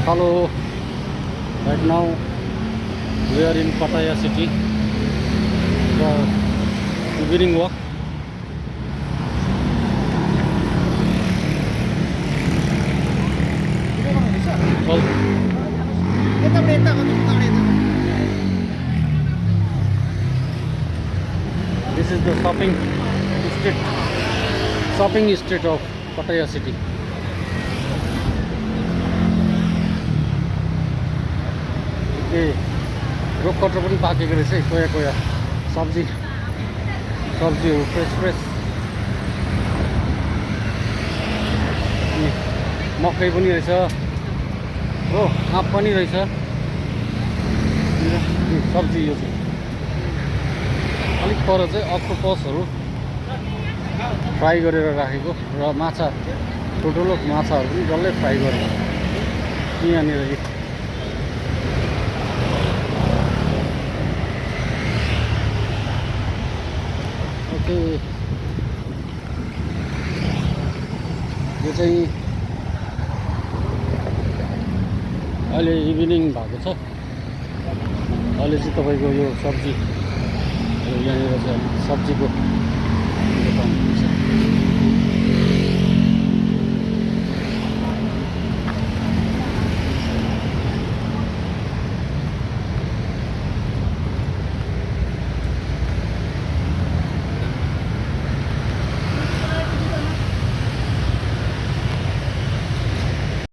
Hello, right now we are in Pattaya city for evening walk. This is the shopping street of Pattaya city. रुख cutter पनि पाकेको रहेछ है, कोया कोया सब्जीहरू fresh मकै पनि रहेछ हो, आँप पनि रहेछ। सब्जी यो चाहिँ अलिक पर चाहिँ अक्टोपसहरू फ्राई गरेर राखेको र माछा ठुल्ठुलो माछाहरू पनि डल्लै फ्राई गरेर यहाँनिर यो चाहिँ अहिले इभिनिङ भएको छ। अहिले चाहिँ तपाईँको यो सब्जी यहाँनिर चाहिँ सब्जीको दोकान